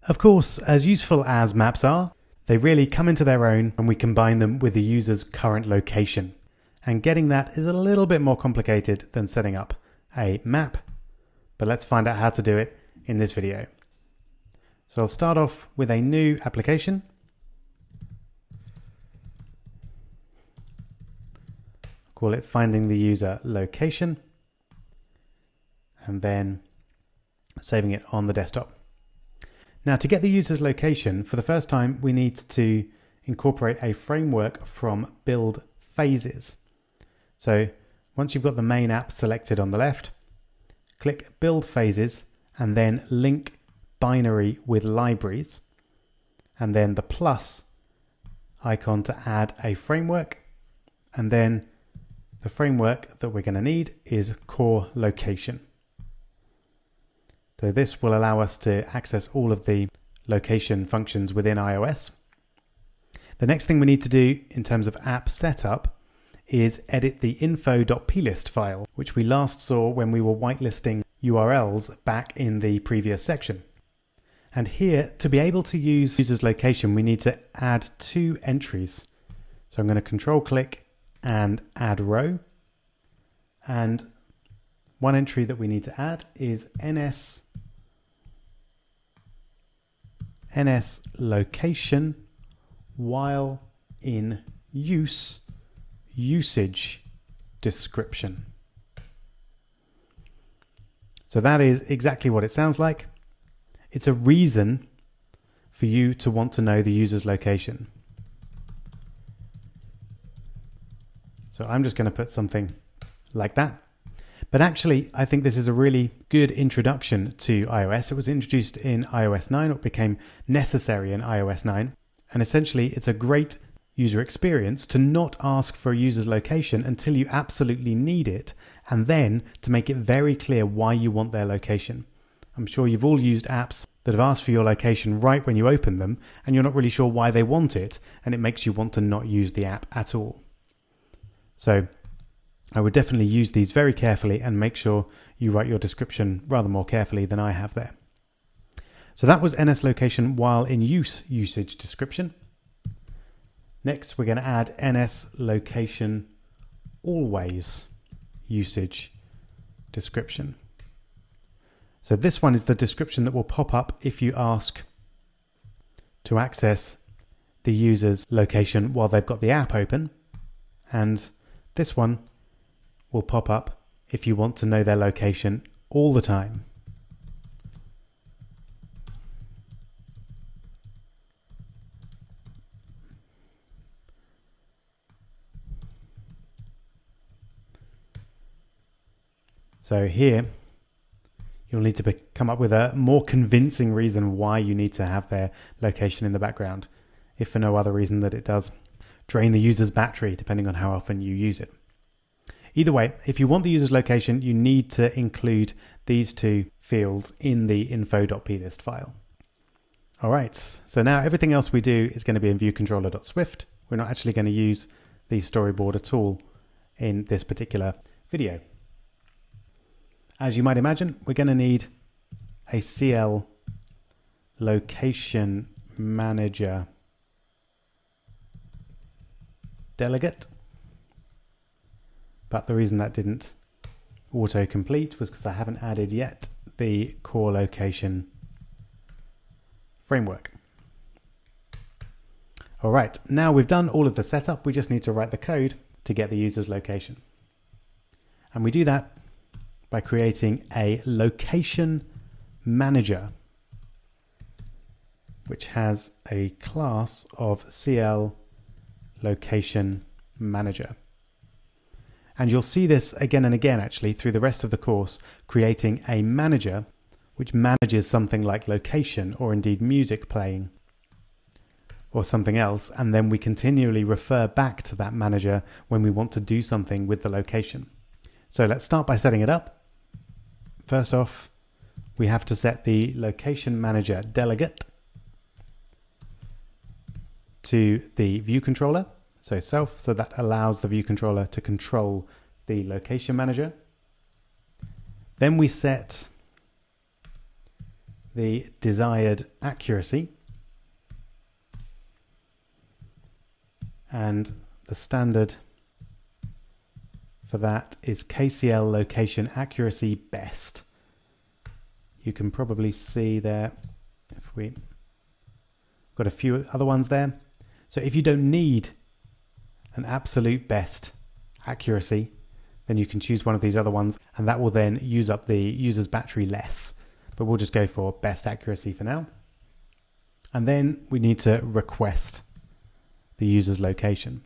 Of course, as useful as maps are, they really come into their own when we combine them with the user's current location. And getting that is a little bit more complicated than setting up a map, but let's find out how to do it in this video. So I'll start off with a new application. Call it Finding the User Location, and then saving it on the desktop. Now, to get the user's location, for the first time, we need to incorporate a framework from Build Phases. So once you've got the main app selected on the left, click Build Phases and then link binary with libraries, and then the plus icon to add a framework, and then the framework that we're going to need is Core Location. So this will allow us to access all of the location functions within iOS. The next thing we need to do in terms of app setup is edit the info.plist file, which we last saw when we were whitelisting URLs back in the previous section. And here, to be able to use user's location, we need to add two entries. So I'm going to control click and add row. And one entry that we need to add is NS location while in use usage description. So that is exactly what it sounds like. It's a reason for you to want to know the user's location. So I'm just going to put something like that. But actually, I think this is a really good introduction to iOS. It was introduced in iOS 9, or it became necessary in iOS 9. And essentially, it's a great user experience to not ask for a user's location until you absolutely need it, and then to make it very clear why you want their location. I'm sure you've all used apps that have asked for your location right when you open them, and you're not really sure why they want it, and it makes you want to not use the app at all. So I would definitely use these very carefully and make sure you write your description rather more carefully than I have there. So that was NS location while in use usage description. Next, we're going to add NS location always usage description. So this one is the description that will pop up if you ask to access the user's location while they've got the app open. And this one will pop up if you want to know their location all the time. So here, you'll need to come up with a more convincing reason why you need to have their location in the background, if for no other reason that it does drain the user's battery, depending on how often you use it. Either way, if you want the user's location, you need to include these two fields in the info.plist file. All right, so now everything else we do is going to be in viewcontroller.swift. We're not actually going to use the storyboard at all in this particular video. As you might imagine, we're going to need a CL location manager delegate. But the reason that didn't autocomplete was because I haven't added yet the core location framework. All right, now we've done all of the setup, we just need to write the code to get the user's location. And we do that by creating a location manager, which has a class of CL location manager. And you'll see this again and again actually through the rest of the course, creating a manager which manages something like location or indeed music playing or something else, and then we continually refer back to that manager when we want to do something with the location. So let's start by setting it up. First off, we have to set the location manager delegate to the view controller, so self, so that allows the view controller to control the location manager. Then we set the desired accuracy. And the standard for that is KCL location accuracy best. You can probably see there, if we got a few other ones there. So if you don't need an absolute best accuracy, then you can choose one of these other ones, and that will then use up the user's battery less. But we'll just go for best accuracy for now. And then we need to request the user's location.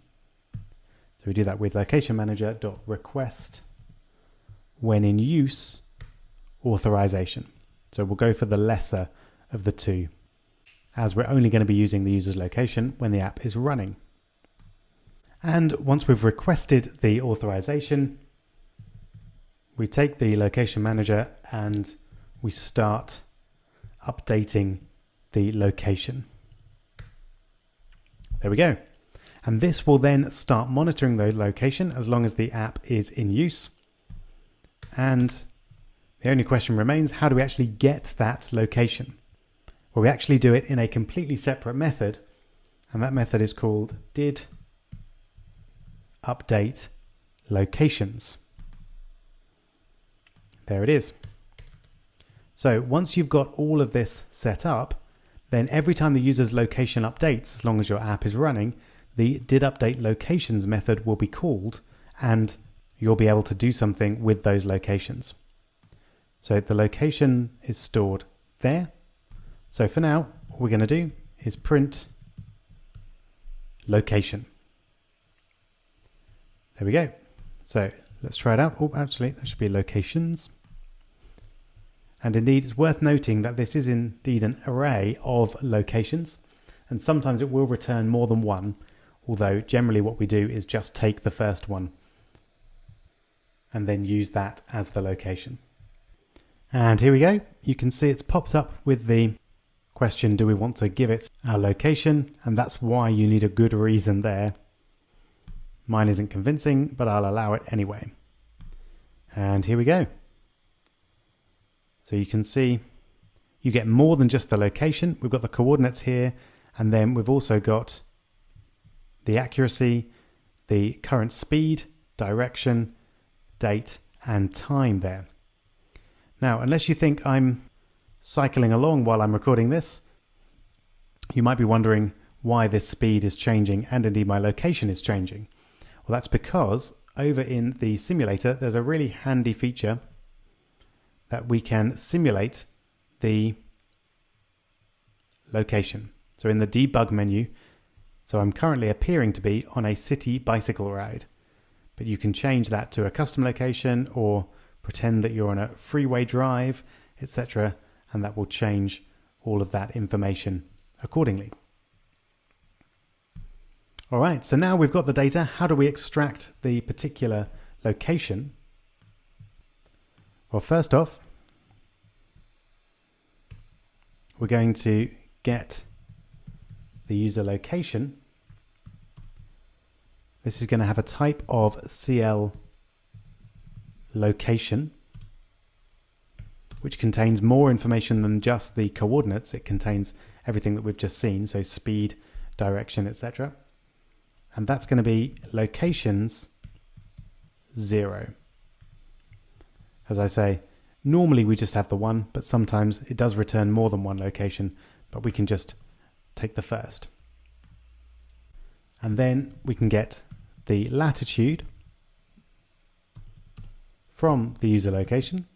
So we do that with location manager.request when in use authorization. So we'll go for the lesser of the two, as we're only going to be using the user's location when the app is running. And once we've requested the authorization, we take the location manager and we start updating the location. There we go. And this will then start monitoring the location as long as the app is in use. And the only question remains, how do we actually get that location? Well, we actually do it in a completely separate method, and that method is called did update locations. There it is. So once you've got all of this set up, then every time the user's location updates, as long as your app is running, the did update locations method will be called, and you'll be able to do something with those locations. So the location is stored there. So for now, all we're going to do is print location. There we go. So let's try it out. Oh, actually, there should be locations. And indeed, it's worth noting that this is indeed an array of locations, and sometimes it will return more than one, although generally what we do is just take the first one and then use that as the location. And here we go. You can see it's popped up with the question, do we want to give it our location? And that's why you need a good reason there. Mine isn't convincing, but I'll allow it anyway. And here we go. So you can see you get more than just the location. We've got the coordinates here, and then we've also got the accuracy, the current speed, direction, date, and time there. Now, unless you think I'm cycling along while I'm recording this, you might be wondering why this speed is changing and indeed my location is changing. Well, that's because over in the simulator, there's a really handy feature that we can simulate the location. So in the debug menu, so I'm currently appearing to be on a city bicycle ride, but you can change that to a custom location or pretend that you're on a freeway drive, etc., and that will change all of that information accordingly. All right, so now we've got the data. How do we extract the particular location? Well, first off, we're going to get the user location. This is going to have a type of CL location, which contains more information than just the coordinates. It contains everything that we've just seen, so speed, direction, etc. And that's going to be locations 0. As I say, normally we just have the one, but sometimes it does return more than one location, but we can just take the first. And then we can get the latitude from the user location,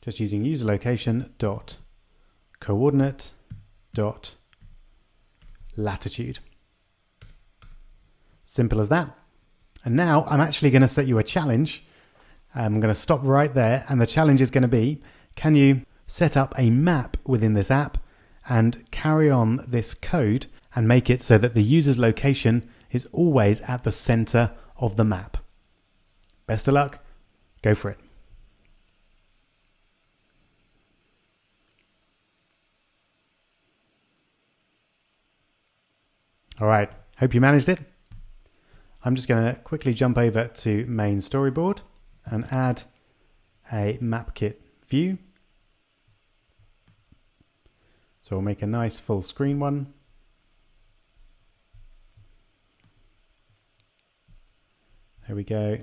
just using user location dot coordinate dot latitude. Simple as that. And now I'm actually going to set you a challenge. I'm going to stop right there, and the challenge is going to be, can you set up a map within this app and carry on this code and make it so that the user's location is always at the center of the map? Best of luck. Go for it. All right, hope you managed it. I'm just going to quickly jump over to main storyboard and add a MapKit view. So we'll make a nice full screen one. There we go.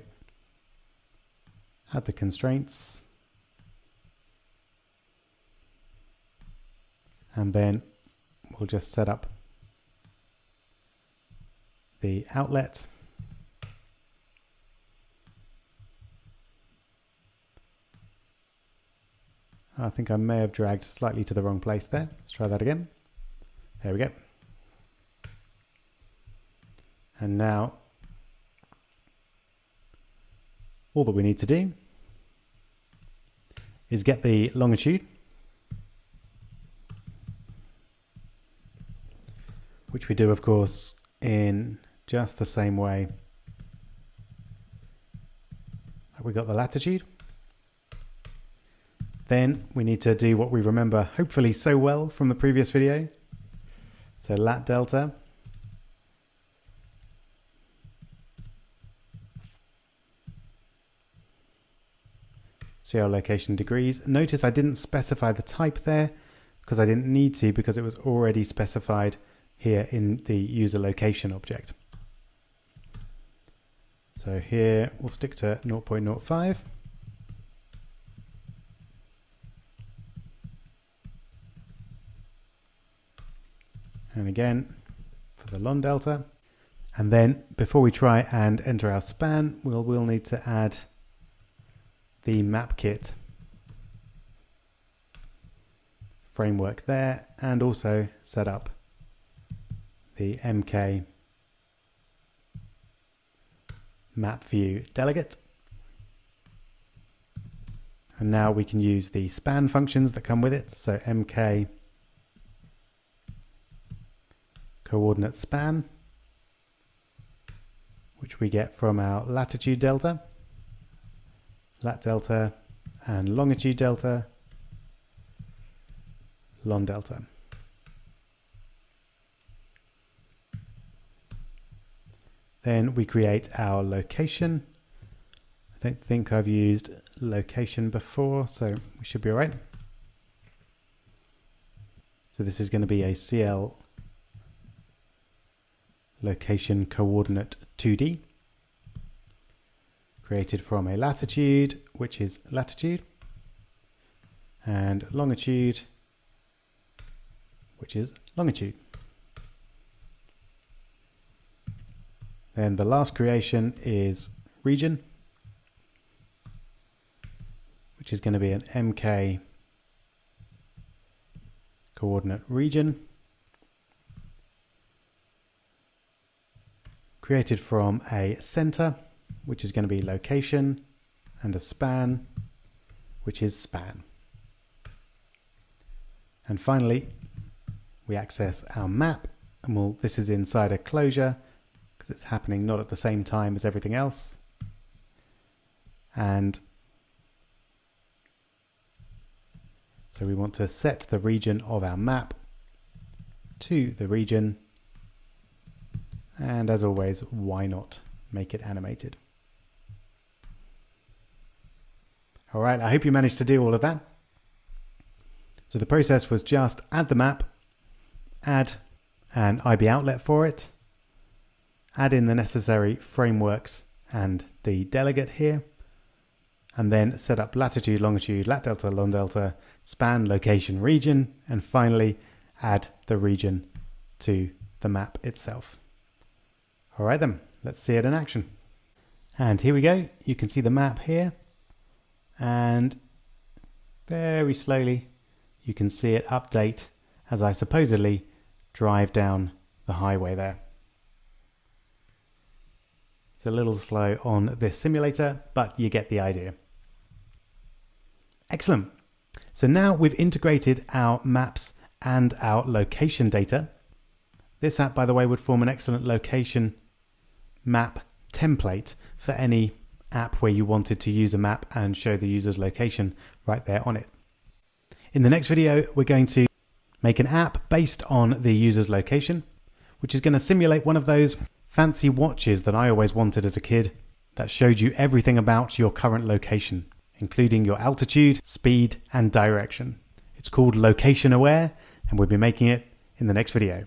Add the constraints. And then we'll just set up the outlet. I think I may have dragged slightly to the wrong place there. Let's try that again. There we go. And now all that we need to do is get the longitude, which we do, of course, in just the same way that we got the latitude. Then we need to do what we remember hopefully so well from the previous video. So lat delta. See our location degrees. Notice I didn't specify the type there because I didn't need to, because it was already specified here in the user location object. So here we'll stick to 0.05. And again for the lon delta. And then before we try and enter our span, we'll need to add the MapKit framework there, and also set up the MK map view delegate. And now we can use the span functions that come with it. So MK coordinate span, which we get from our latitude delta, lat delta, and longitude delta, lon delta. Then we create our location. I don't think I've used location before, so we should be all right. So this is going to be a CL location coordinate 2D, created from a latitude, which is latitude, and longitude, which is longitude. Then the last creation is region, which is going to be an MK coordinate region, created from a center, which is going to be location, and a span, which is span. And finally, we access our map, and this is inside a closure because it's happening not at the same time as everything else. And so we want to set the region of our map to the region. And as always, why not make it animated? All right, I hope you managed to do all of that. So the process was just add the map, add an IB outlet for it, add in the necessary frameworks and the delegate here, and then set up latitude, longitude, lat delta, lon delta, span, location, region, and finally add the region to the map itself. All right then, let's see it in action. And here we go. You can see the map here, and very slowly you can see it update as I supposedly drive down the highway there. It's a little slow on this simulator, but you get the idea. Excellent. So now we've integrated our maps and our location data. This app, by the way, would form an excellent location map template for any app where you wanted to use a map and show the user's location right there on it. In the next video, we're going to make an app based on the user's location, which is going to simulate one of those fancy watches that I always wanted as a kid that showed you everything about your current location, including your altitude, speed, and direction. It's called Location Aware, and we'll be making it in the next video.